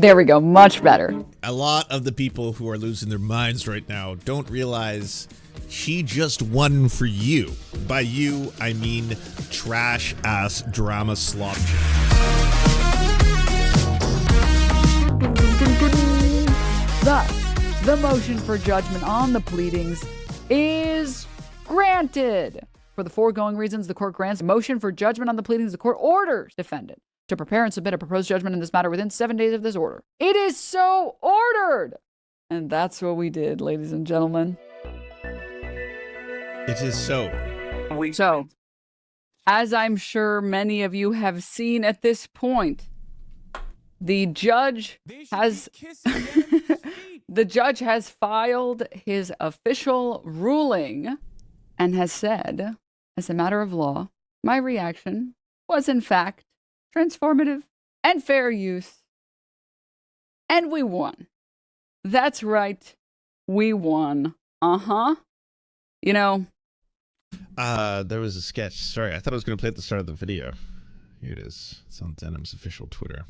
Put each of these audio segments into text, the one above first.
There we go. Much better. A lot of the people who are losing their minds right now don't realize she just won for you. By you, I mean trash-ass drama slop. Thus, the motion for judgment on the pleadings is granted. For the foregoing reasons, the court grants a motion for judgment on the pleadings. The court orders defendant to prepare and submit a proposed judgment in this matter within 7 days of this order. It is so ordered. And that's what we did, ladies and gentlemen. It is so. So, as I'm sure many of you have seen at this point, the judge has filed his official ruling and has said, as a matter of law, my reaction was in fact transformative and fair use. And we won. That's right. We won. You know. There was a sketch. Sorry, I thought I was going to play at the start of the video. Here it is. It's on Denims' official Twitter.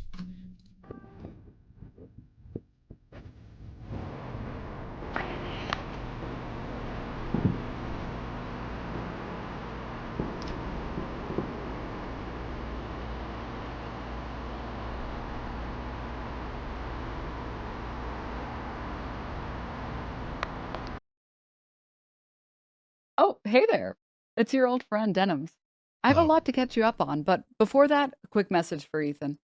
Oh, hey there. It's your old friend, Denims. I have a lot to catch you up on, but before that, a quick message for Ethan.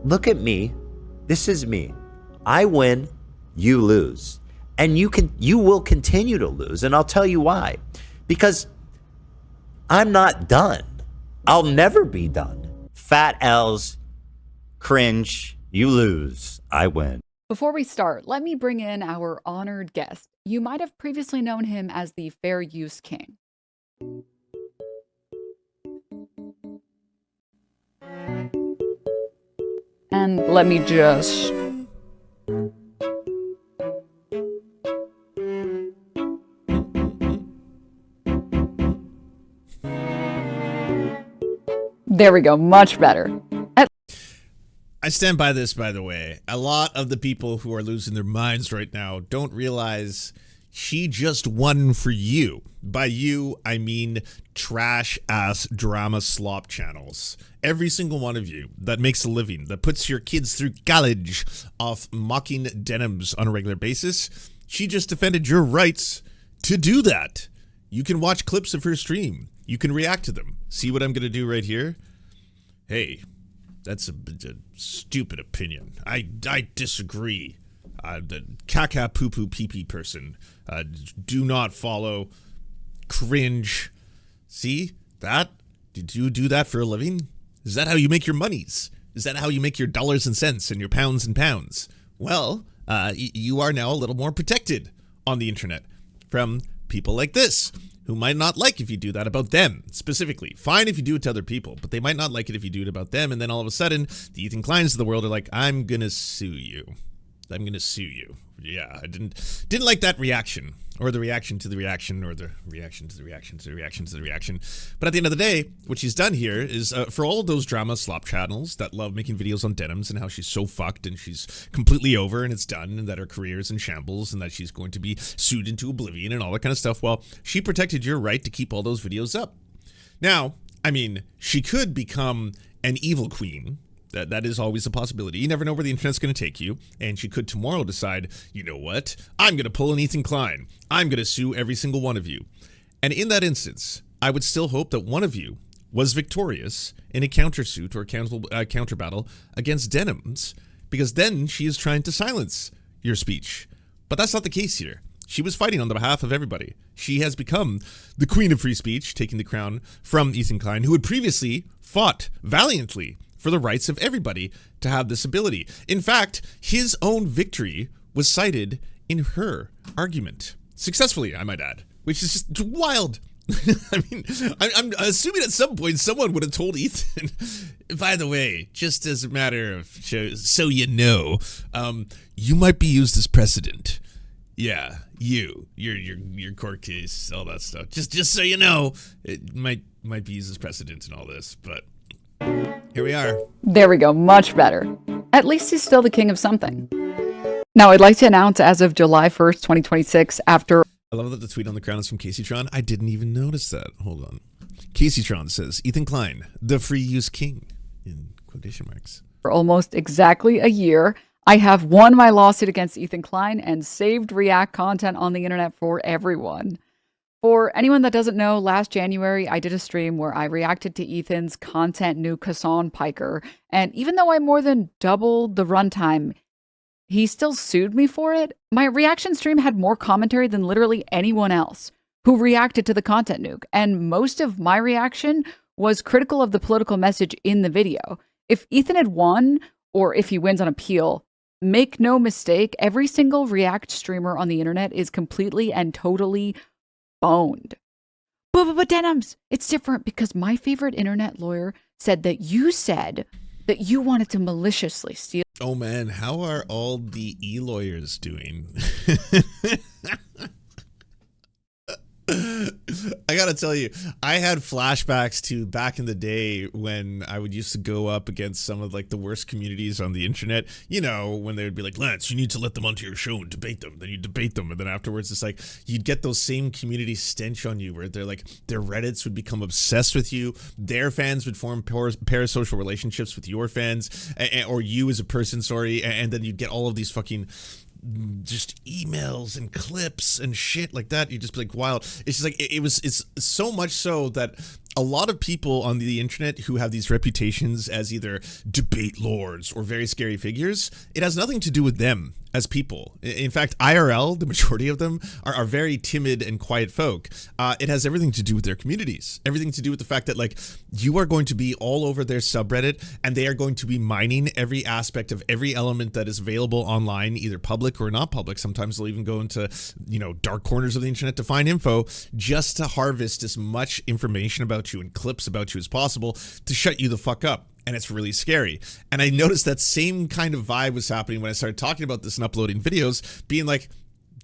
Look at me. This is me. I win, you lose. And you will continue to lose, and I'll tell you why. Because I'm not done. I'll never be done. Fat L's, cringe, you lose, I win. Before we start, let me bring in our honored guest. You might have previously known him as the Fair Use King. And let me just... There we go, much better. I stand by this, by the way. A lot of the people who are losing their minds right now don't realize she just won for you. By you, I mean trash-ass drama slop channels. Every single one of you that makes a living, that puts your kids through college off mocking Denims on a regular basis, she just defended your rights to do that. You can watch clips of her stream. You can react to them. See what I'm going to do right here? Hey, that's a stupid opinion. I disagree. The caca poo poo pee pee person. Do not follow. Cringe. See that? Did you do that for a living? Is that how you make your monies? Is that how you make your dollars and cents and your pounds and pounds? Well, you are now a little more protected on the internet from people like this, who might not like if you do that about them, specifically. Fine if you do it to other people, but they might not like it if you do it about them, and then all of a sudden, the Ethan Kleins of the world are like, I'm gonna sue you. I'm gonna sue you. Yeah, I didn't like that reaction, or the reaction to the reaction, or the reaction to the reaction to the reaction to the reaction. But at the end of the day, what she's done here is, for all of those drama slop channels that love making videos on Denims and how she's so fucked and she's completely over and it's done and that her career is in shambles and that she's going to be sued into oblivion and all that kind of stuff, well, she protected your right to keep all those videos up. Now, I mean, she could become an evil queen. That is always a possibility. You never know where the internet's going to take you. And she could tomorrow decide, you know what? I'm going to pull an Ethan Klein. I'm going to sue every single one of you. And in that instance, I would still hope that one of you was victorious in a countersuit or counter battle against Denims, because then she is trying to silence your speech. But that's not the case here. She was fighting on the behalf of everybody. She has become the queen of free speech, taking the crown from Ethan Klein, who had previously fought valiantly for the rights of everybody to have this ability. In fact, his own victory was cited in her argument. Successfully, I might add, which is just wild. I mean, I'm assuming at some point someone would have told Ethan, by the way, just as a matter of so you know, you might be used as precedent. Yeah, your court case, all that stuff. Just so you know, it might be used as precedent and all this, but here we are. There we go, much better. At least he's still the king of something. Now, I'd like to announce as of July 1st, 2026, after... I love that the tweet on the crown is from Casey Tron. I didn't even notice that. Hold on. Casey Tron says, Ethan Klein, the free use king, in quotation marks. For almost exactly a year, I have won my lawsuit against Ethan Klein and saved React content on the internet for everyone. For anyone that doesn't know, last January, I did a stream where I reacted to Ethan's content new Kassan Piker, and even though I more than doubled the runtime, he still sued me for it. My reaction stream had more commentary than literally anyone else who reacted to the content nuke, and most of my reaction was critical of the political message in the video. If Ethan had won, or if he wins on appeal, make no mistake, every single React streamer on the internet is completely and totally boned. But Denims, it's different because my favorite internet lawyer said that you said that you wanted to maliciously steal. Oh man, how are all the e-lawyers doing? I gotta tell you, I had flashbacks to back in the day when I would used to go up against some of like the worst communities on the internet. You know, when they would be like, Lance, you need to let them onto your show and debate them. Then you debate them, and then afterwards it's like you'd get those same community stench on you where they're like, their Reddits would become obsessed with you. Their fans would form parasocial relationships with your fans, or you as a person, sorry, and then you'd get all of these fucking just emails and clips and shit like that. You just be like, wow. It's just like it's so much so that a lot of people on the internet who have these reputations as either debate lords or very scary figures, it has nothing to do with them as people. In fact, IRL, the majority of them are very timid and quiet folk. It has everything to do with their communities, everything to do with the fact that like you are going to be all over their subreddit and they are going to be mining every aspect of every element that is available online, either public or not public. Sometimes they'll even go into, you know, dark corners of the internet to find info just to harvest as much information about you and clips about you as possible to shut you the fuck up. And it's really scary. And I noticed that same kind of vibe was happening when I started talking about this and uploading videos, being like,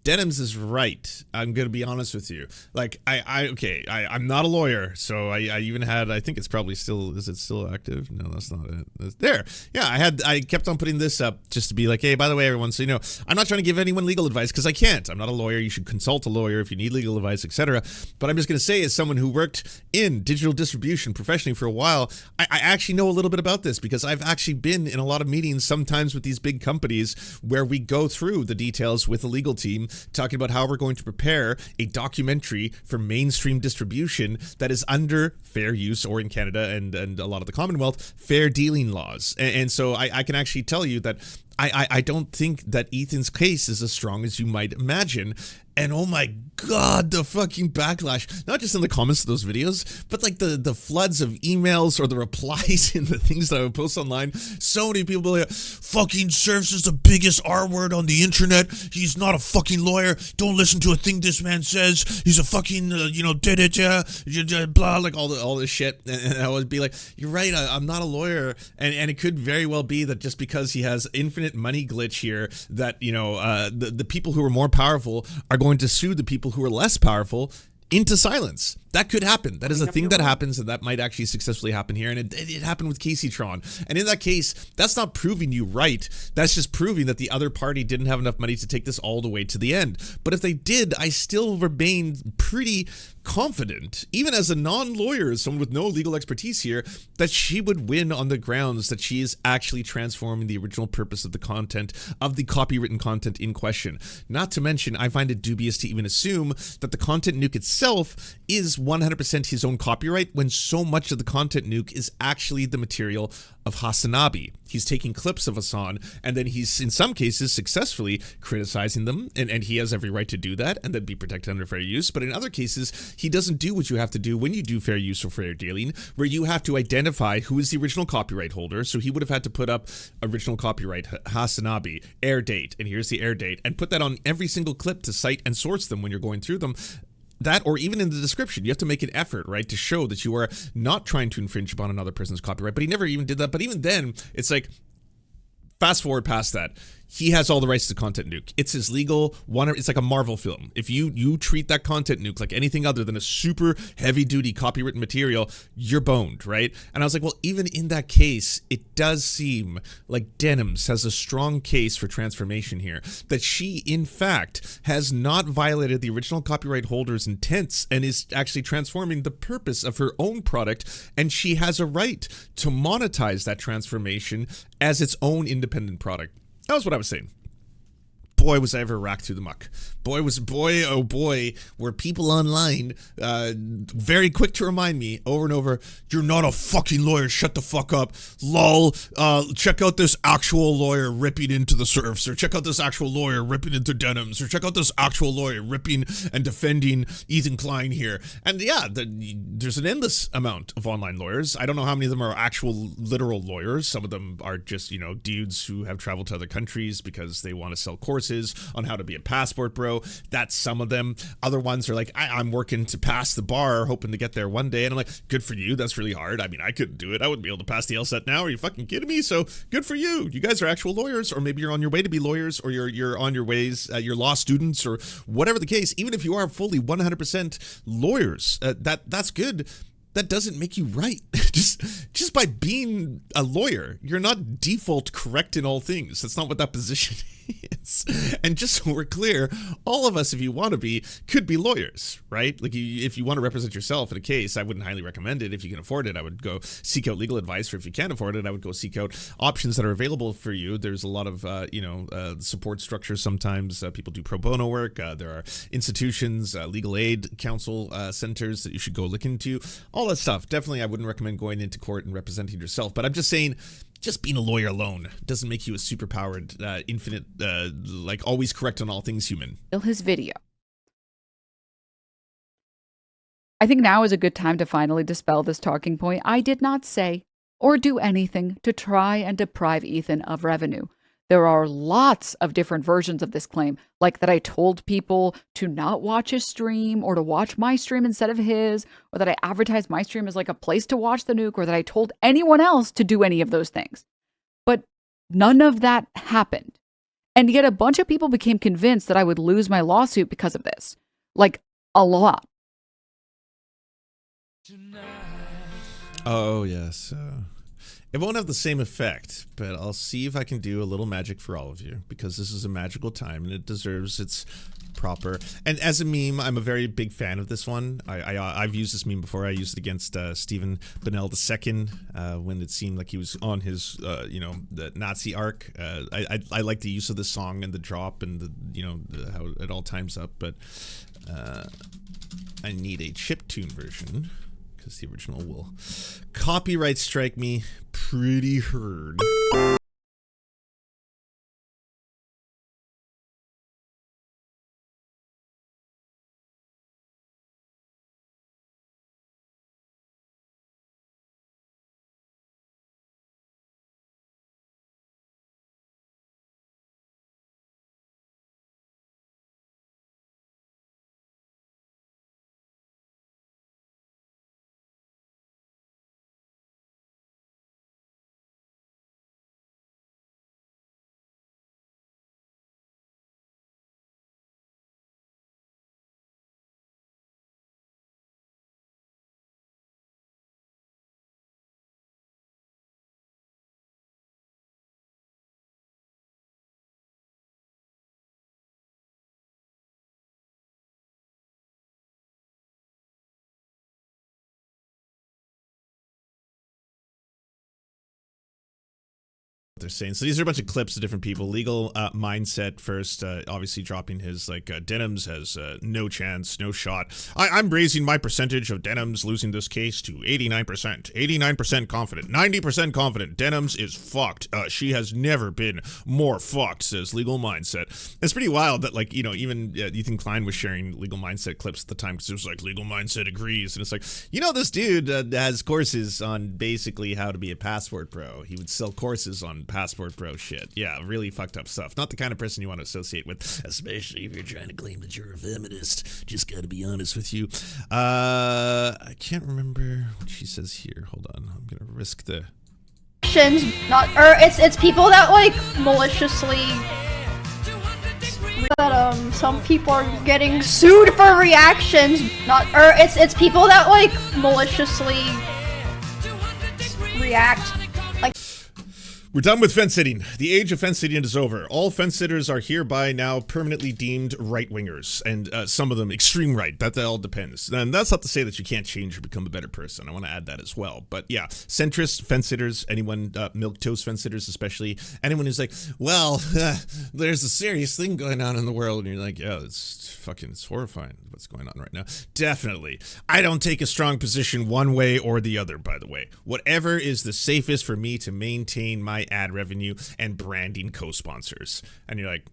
Denims is right. I'm going to be honest with you. Like, I'm not a lawyer, so I even had, I think it's probably still, is it still active? No, that's not it. It's there. Yeah, I kept on putting this up just to be like, hey, by the way, everyone, so you know, I'm not trying to give anyone legal advice because I can't. I'm not a lawyer. You should consult a lawyer if you need legal advice, etc. But I'm just going to say, as someone who worked in digital distribution professionally for a while, I actually know a little bit about this because I've actually been in a lot of meetings, sometimes with these big companies, where we go through the details with the legal team, talking about how we're going to prepare a documentary for mainstream distribution that is under fair use, or in Canada and a lot of the Commonwealth, fair dealing laws. And so I can actually tell you that I don't think that Ethan's case is as strong as you might imagine. And oh my God, the fucking backlash, not just in the comments of those videos, but like the floods of emails or the replies in the things that I would post online. So many people are like, fucking Serfs is the biggest R word on the internet. He's not a fucking lawyer. Don't listen to a thing this man says. He's a fucking, blah, like all this shit. And I would be like, you're right, I'm not a lawyer. And it could very well be that just because he has infinite money glitch here, that, you know, the people who are more powerful are going to sue the people who are less powerful into silence. That could happen. That is a thing that happens, and that might actually successfully happen here. And it happened with Casey Tron. And in that case, that's not proving you right. That's just proving that the other party didn't have enough money to take this all the way to the end. But if they did, I still remain pretty confident, even as a non-lawyer, as someone with no legal expertise here, that she would win on the grounds that she is actually transforming the original purpose of the content, of the copywritten content in question. Not to mention, I find it dubious to even assume that the content nuke itself is 100% his own copyright, when so much of the content nuke is actually the material of Hasanabi. He's taking clips of Hassan, and then he's, in some cases, successfully criticizing them, and he has every right to do that, and then be protected under fair use. But in other cases, he doesn't do what you have to do when you do fair use or fair dealing, where you have to identify who is the original copyright holder. So he would have had to put up original copyright, Hasanabi, air date, and here's the air date, and put that on every single clip to cite and source them when you're going through them. That, or even in the description, you have to make an effort, right, to show that you are not trying to infringe upon another person's copyright. But he never even did that. But even then, it's like, fast forward past that. he has all the rights to content nuke. It's his legal one. It's like a Marvel film. If you treat that content nuke like anything other than a super heavy duty copywritten material, you're boned, right? And I was like, well, even in that case, it does seem like Denims has a strong case for transformation here, that she in fact has not violated the original copyright holder's intents and is actually transforming the purpose of her own product, and she has a right to monetize that transformation as its own independent product. That was what I was saying. Boy, was I ever racked through the muck. Boy, oh boy, were people online very quick to remind me over and over, you're not a fucking lawyer, shut the fuck up. Lol, check out this actual lawyer ripping into the Serfs, or check out this actual lawyer ripping into Denims, or check out this actual lawyer ripping and defending Ethan Klein here. And yeah, there's an endless amount of online lawyers. I don't know how many of them are actual literal lawyers. Some of them are just, you know, dudes who have traveled to other countries because they want to sell courses on how to be a passport bro. That's some of them. Other ones are like, I'm working to pass the bar, hoping to get there one day. And I'm like, good for you. That's really hard. I mean, I couldn't do it. I wouldn't be able to pass the LSAT now. Are you fucking kidding me? So good for you. You guys are actual lawyers, or maybe you're on your way to be lawyers, or you're on your ways, you're law students, or whatever the case. Even if you are fully 100% lawyers, that's good. That doesn't make you right. just by being a lawyer, you're not default correct in all things. That's not what that position is. And just so we're clear, all of us, if you want to be, could be lawyers, right? Like, if you want to represent yourself in a case, I wouldn't highly recommend it. If you can afford it, I would go seek out legal advice, or if you can't afford it, I would go seek out options that are available for you. There's a lot of, support structures. Sometimes people do pro bono work. There are institutions, legal aid counsel centers that you should go look into. All that stuff. Definitely, I wouldn't recommend going into court and representing yourself. But I'm just saying, just being a lawyer alone doesn't make you a superpowered, infinite, like always correct on all things human. His video. I think now is a good time to finally dispel this talking point. I did not say or do anything to try and deprive Ethan of revenue. There are lots of different versions of this claim, like that I told people to not watch his stream or to watch my stream instead of his, or that I advertised my stream as like a place to watch the nuke, or that I told anyone else to do any of those things. But none of that happened. And yet a bunch of people became convinced that I would lose my lawsuit because of this. Like, a lot. Oh, yes. It won't have the same effect, but I'll see if I can do a little magic for all of you, because this is a magical time and it deserves its proper. And as a meme, I'm a very big fan of this one. I've used this meme before. I used it against Stephen Bonnell II when it seemed like he was on his, the Nazi arc. I like the use of the song and the drop and how it all times up, but I need a chiptune version, because the original will copyright strike me pretty hard. They're saying. So these are a bunch of clips of different people. Legal mindset first, obviously dropping his Denims has no chance, no shot. I'm raising my percentage of Denims losing this case to 89%. 89% confident. 90% confident. Denims is fucked. She has never been more fucked, says legal mindset. It's pretty wild that even Ethan Klein was sharing legal mindset clips at the time, because it was like legal mindset agrees. And it's like, this dude has courses on basically how to be a passport pro. He would sell courses on passport bro shit. Yeah, really fucked up stuff. Not the kind of person you want to associate with, especially if you're trying to claim that you're a feminist. Just gotta be honest with you. I can't remember what she says here. Hold on. I'm gonna risk the reactions, not, or it's people that like maliciously, that some people are getting sued for reactions, not, or it's people that like maliciously react. We're done with fence sitting. The age of fence sitting is over. All fence sitters are hereby now permanently deemed right-wingers, and some of them extreme right. That all depends. And that's not to say that you can't change or become a better person. I want to add that as well. But yeah, centrist fence sitters, anyone, milquetoast fence sitters especially, anyone who's like, well, there's a serious thing going on in the world, and you're like, yeah, it's horrifying what's going on right now. Definitely. I don't take a strong position one way or the other, by the way. Whatever is the safest for me to maintain my ad revenue and branding co-sponsors. And you're like,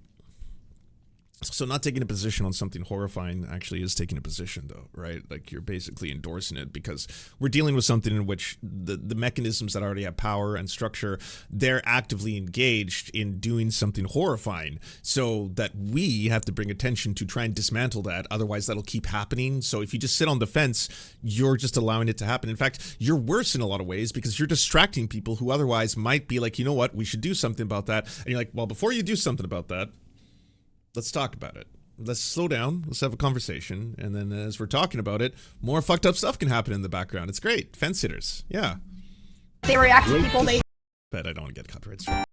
so not taking a position on something horrifying actually is taking a position, though, right? Like, you're basically endorsing it, because we're dealing with something in which the mechanisms that already have power and structure, they're actively engaged in doing something horrifying, so that we have to bring attention to try and dismantle that. Otherwise, that'll keep happening. So if you just sit on the fence, you're just allowing it to happen. In fact, you're worse in a lot of ways, because you're distracting people who otherwise might be like, you know what, we should do something about that. And you're like, well, before you do something about that, let's talk about it. Let's slow down. Let's have a conversation. And then as we're talking about it, more fucked up stuff can happen in the background. It's great. Fence sitters. Yeah. They react to people they... Bet I don't want to get copyright strike.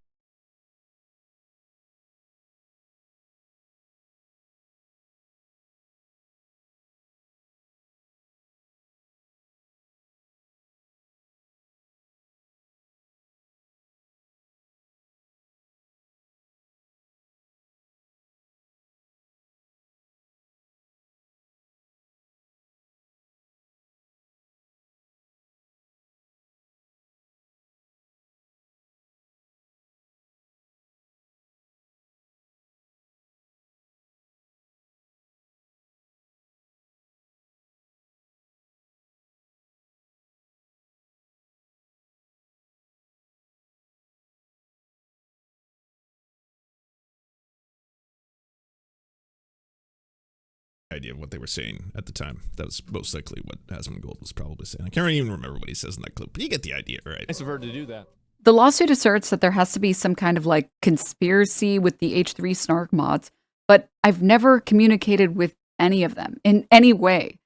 Idea of what they were saying at the time. That was most likely what Asmongold was probably saying. I can't even remember what he says in that clip, but you get the idea, right? Nice of her to do that. The lawsuit asserts that there has to be some kind of like conspiracy with the H3 snark mods, but I've never communicated with any of them in any way.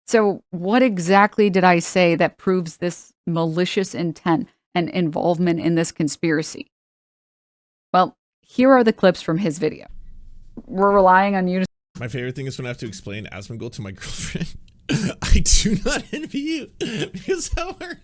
So what exactly did I say that proves this malicious intent and involvement in this conspiracy? Well, here are the clips from his video. We're relying on you to... My favorite thing is when I have to explain Asmongold to my girlfriend. I do not envy you, because how are...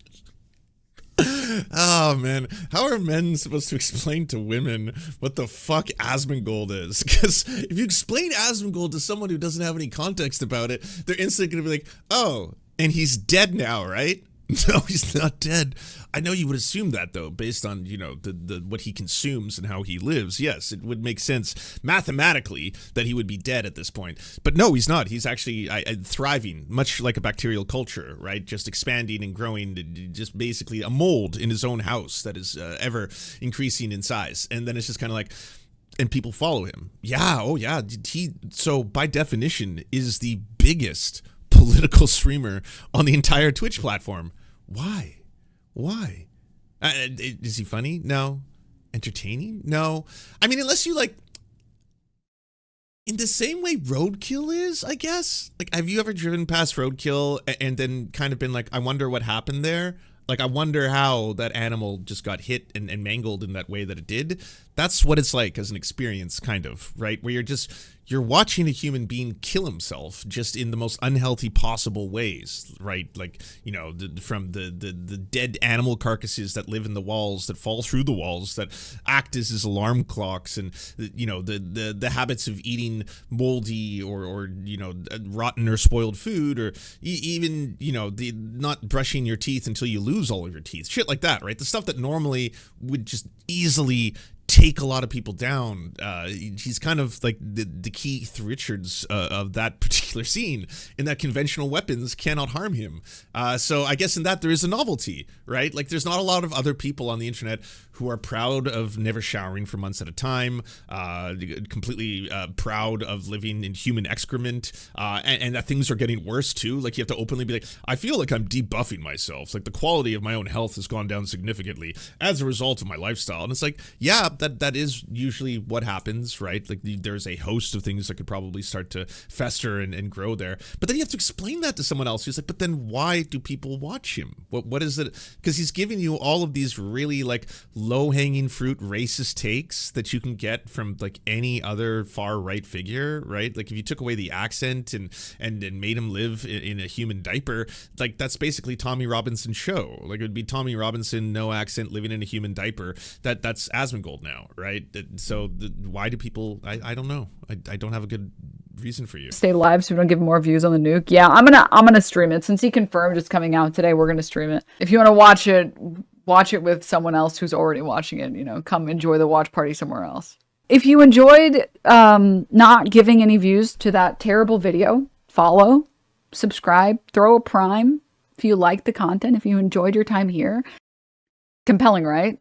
Oh man, how are men supposed to explain to women what the fuck Asmongold is? Because if you explain Asmongold to someone who doesn't have any context about it, they're instantly gonna be like, oh, and he's dead now, right? No, he's not dead. I know you would assume that, though, based on, you know, the what he consumes and how he lives. Yes, it would make sense mathematically that he would be dead at this point. But no, he's not. He's actually thriving, much like a bacterial culture, right? Just expanding and growing, just basically a mold in his own house that is ever increasing in size. And then it's just kind of like... And people follow him. Yeah, oh yeah. So by definition is the biggest political streamer on the entire Twitch platform. Why? Is he funny? No. Entertaining? No. I mean, unless you like, in the same way Roadkill is, I guess. Like, have you ever driven past Roadkill and then kind of been like, I wonder what happened there? Like, I wonder how that animal just got hit and mangled in that way that it did. That's what it's like as an experience, kind of, right? Where you're watching a human being kill himself just in the most unhealthy possible ways, right? Like, you know, from the dead animal carcasses that live in the walls, that fall through the walls, that act as his alarm clocks, and, you know, the habits of eating moldy or you know, rotten or spoiled food, or even, you know, the not brushing your teeth until you lose all of your teeth, shit like that, right? The stuff that normally would just easily take a lot of people down. He's kind of like the Keith Richards of that particular scene, in that conventional weapons cannot harm him. So I guess in that there is a novelty, right? Like there's not a lot of other people on the internet who are proud of never showering for months at a time, completely proud of living in human excrement, and that things are getting worse too. Like you have to openly be like, I feel like I'm debuffing myself. Like the quality of my own health has gone down significantly as a result of my lifestyle. And it's like, yeah, that is usually what happens, right? Like there's a host of things that could probably start to fester and grow there. But then you have to explain that to someone else who's like, but then why do people watch him? What is it? Because he's giving you all of these really like low-hanging fruit racist takes that you can get from like any other far-right figure, right? Like if you took away the accent and made him live in a human diaper, like that's basically Tommy Robinson's show. Like it would be Tommy Robinson, no accent, living in a human diaper. That's Asmongold now, right? So why do people, I don't know. I don't have a good reason for you. Stay live so we don't give more views on the nuke. Yeah, I'm gonna stream it. Since he confirmed it's coming out today, we're gonna stream it. If you want to watch it with someone else who's already watching it, you know, come enjoy the watch party somewhere else. If you enjoyed not giving any views to that terrible video, follow, subscribe, throw a prime if you like the content, if you enjoyed your time here. Compelling, right?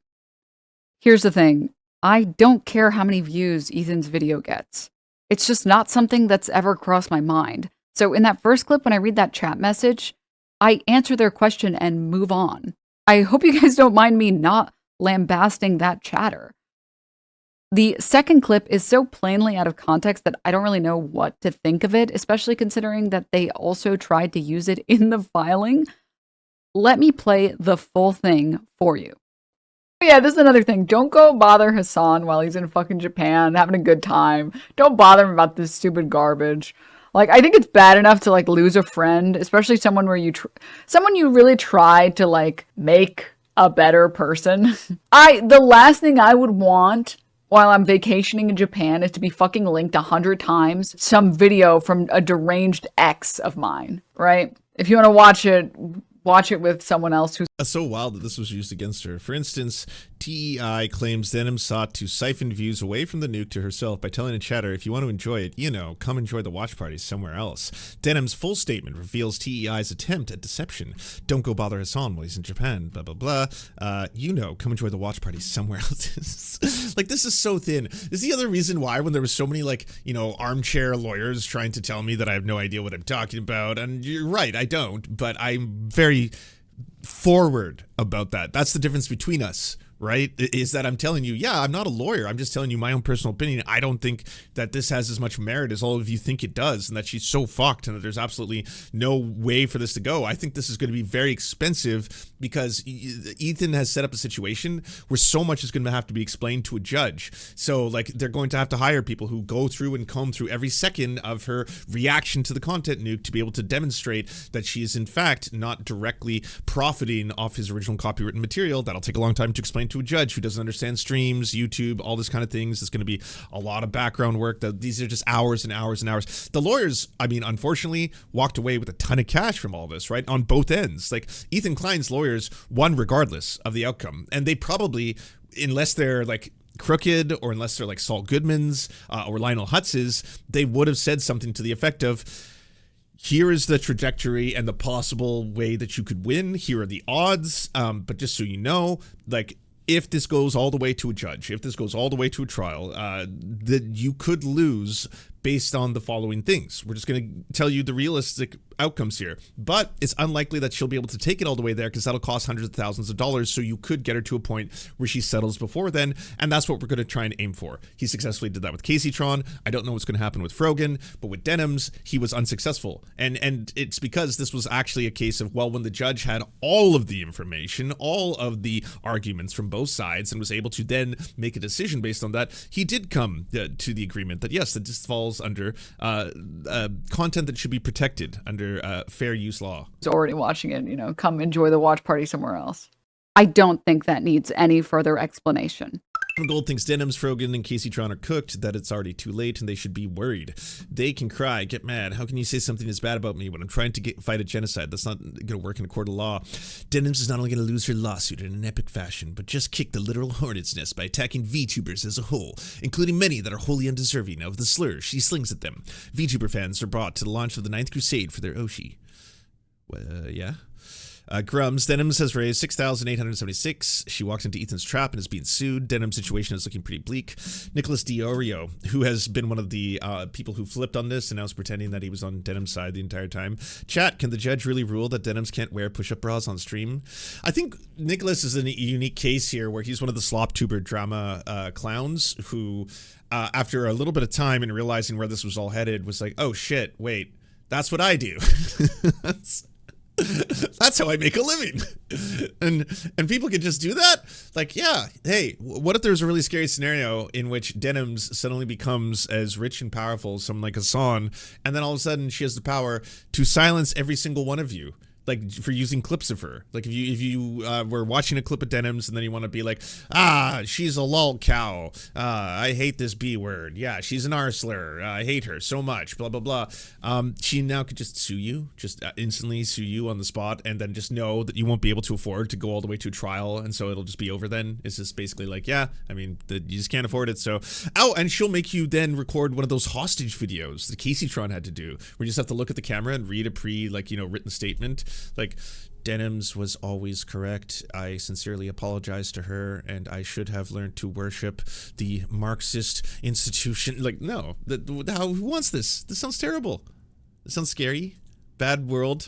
Here's the thing. I don't care how many views Ethan's video gets. It's just not something that's ever crossed my mind. So in that first clip, when I read that chat message, I answer their question and move on. I hope you guys don't mind me not lambasting that chatter. The second clip is so plainly out of context that I don't really know what to think of it, especially considering that they also tried to use it in the filing. Let me play the full thing for you. Yeah, this is another thing. Don't go bother Hassan while he's in fucking Japan having a good time. Don't bother him about this stupid garbage. Like, I think it's bad enough to, like, lose a friend, especially someone where someone you really tried to, like, make a better person. The last thing I would want while I'm vacationing in Japan is to be fucking linked 100 times some video from a deranged ex of mine, right? If you want to watch it with someone else who's so wild that this was used against her. For instance, TEI claims Denims sought to siphon views away from the nuke to herself by telling a chatter, if you want to enjoy it, you know, come enjoy the watch party somewhere else. Denims' full statement reveals TEI's attempt at deception. Don't go bother Hassan while he's in Japan, blah, blah, blah. You know, come enjoy the watch party somewhere else. Like, this is so thin. This is the other reason why when there was so many, like, you know, armchair lawyers trying to tell me that I have no idea what I'm talking about, and you're right, I don't, but I'm very forward about that. That's the difference between us, right? Is that I'm telling you, yeah, I'm not a lawyer. I'm just telling you my own personal opinion. I don't think that this has as much merit as all of you think it does, and that she's so fucked and that there's absolutely no way for this to go. I think this is going to be very expensive because Ethan has set up a situation where so much is going to have to be explained to a judge. So, like, they're going to have to hire people who go through and comb through every second of her reaction to the content nuke to be able to demonstrate that she is, in fact, not directly profiting off his original copywritten material. That'll take a long time to explain to a judge who doesn't understand streams, YouTube, all this kind of things. It's going to be a lot of background work. These are just hours and hours and hours. The lawyers, I mean, unfortunately, walked away with a ton of cash from all this, right? On both ends. Like, Ethan Klein's lawyers won regardless of the outcome. And they probably, unless they're like crooked or unless they're like Saul Goodman's or Lionel Hutz's, they would have said something to the effect of, here is the trajectory and the possible way that you could win. Here are the odds. But just so you know, like, if this goes all the way to a judge, if this goes all the way to a trial, that you could lose based on the following things. We're just going to tell you the realistic outcomes here, but it's unlikely that she'll be able to take it all the way there because that'll cost hundreds of thousands of dollars. So you could get her to a point where she settles before then, and that's what we're going to try and aim for. He successfully did that with Casey Tron. I don't know what's going to happen with Frogan, but with Denims, he was unsuccessful, and it's because this was actually a case of, well, when the judge had all of the information, all of the arguments from both sides, and was able to then make a decision based on that, he did come to the agreement that yes, that this falls under content that should be protected under fair use law. Who's already watching it, you know, come enjoy the watch party somewhere else. I don't think that needs any further explanation. Gold thinks Denims, Frogan, and Casey-tron are cooked, that it's already too late, and they should be worried. They can cry, get mad. How can you say something is bad about me when I'm trying to fight a genocide? That's not going to work in a court of law. Denims is not only going to lose her lawsuit in an epic fashion, but just kick the literal hornet's nest by attacking VTubers as a whole, including many that are wholly undeserving of the slurs she slings at them. VTuber fans are brought to the launch of the 9th Crusade for their Oshi. Yeah. Grums, Denims has raised $6,876. She walked into Ethan's trap and is being sued. Denim's situation is looking pretty bleak. Nicholas Diorio, who has been one of the people who flipped on this and now is pretending that he was on Denim's side the entire time. Chat, can the judge really rule that Denims can't wear push-up bras on stream? I think Nicholas is in a unique case here where he's one of the slop-tuber drama clowns who, after a little bit of time and realizing where this was all headed, was like, oh shit, wait, that's what I do. That's how I make a living. And people could just do that? Like, yeah, hey, what if there's a really scary scenario in which Denims suddenly becomes as rich and powerful as someone like Hassan, and then all of a sudden she has the power to silence every single one of you, like for using clips of her. Like if you were watching a clip of Denims and then you want to be like, she's a lol cow. I hate this B word. Yeah, she's an R slur. I hate her so much. Blah, blah, blah. She now could just sue you, just instantly sue you on the spot, and then just know that you won't be able to afford to go all the way to a trial, and so it'll just be over then. It's just basically like, yeah, I mean, you just can't afford it. So, and she'll make you then record one of those hostage videos that Casey-tron had to do, where you just have to look at the camera and read a written statement. Like, Denims was always correct. I sincerely apologize to her, and I should have learned to worship the Marxist institution. Like, no, who wants this? This sounds terrible. This sounds scary. Bad world.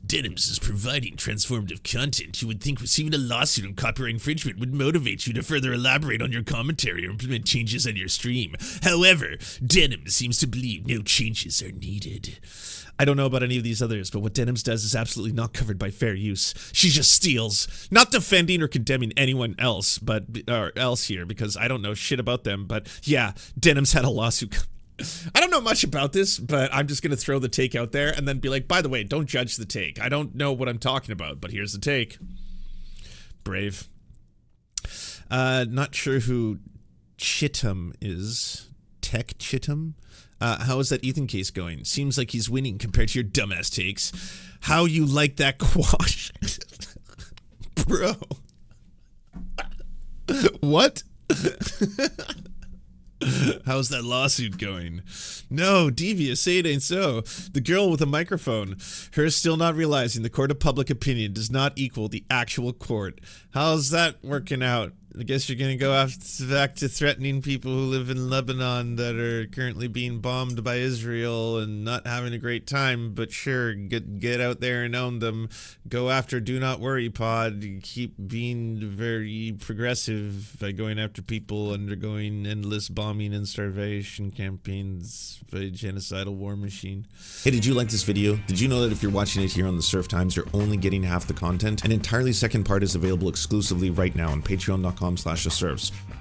Denims is providing transformative content. You would think receiving a lawsuit on copyright infringement would motivate you to further elaborate on your commentary or implement changes on your stream. However, Denims seems to believe no changes are needed. I don't know about any of these others, but what Denims does is absolutely not covered by fair use. She just steals. Not defending or condemning anyone else, here, because I don't know shit about them. But yeah, Denims had a lawsuit. I don't know much about this, but I'm just going to throw the take out there and then be like, by the way, don't judge the take. I don't know what I'm talking about, but here's the take. Brave. Not sure who Chittum is. Tech Chittum? How is that Ethan case going? Seems like he's winning compared to your dumbass takes. How you like that quash? Bro. What? How's that lawsuit going? No, devious, say it ain't so. The girl with a microphone. Her still not realizing the court of public opinion does not equal the actual court. How's that working out? I guess you're gonna go back to threatening people who live in Lebanon that are currently being bombed by Israel and not having a great time, but sure, get out there and own them. Go after Do Not Worry Pod. Keep being very progressive by going after people undergoing endless bombing and starvation campaigns by a genocidal war machine. Hey, did you like this video? Did you know that if you're watching it here on the Surf Times, you're only getting half the content? An entirely second part is available exclusively right now on patreon.com/theserfs.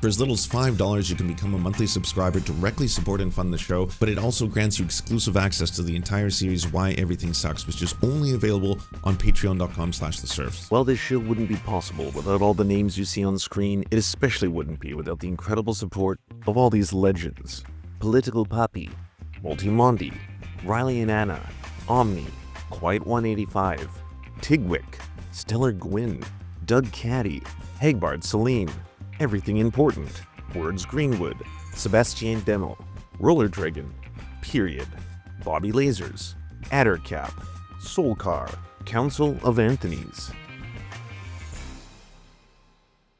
For as little as $5, you can become a monthly subscriber, directly support and fund the show, but it also grants you exclusive access to the entire series Why Everything Sucks, which is only available on patreon.com/theserfs. While this show wouldn't be possible without all the names you see on screen, it especially wouldn't be without the incredible support of all these legends. Political Puppy, Multimondi, Riley and Anna, Omni, Quiet 185, Tigwick, Stellar Gwyn, Doug Caddy, Hagbard Celine, Everything Important, Words Greenwood, Sebastian Demo, Roller Dragon, Period, Bobby Lasers, Addercap, Soulcar, Council of Anthony's,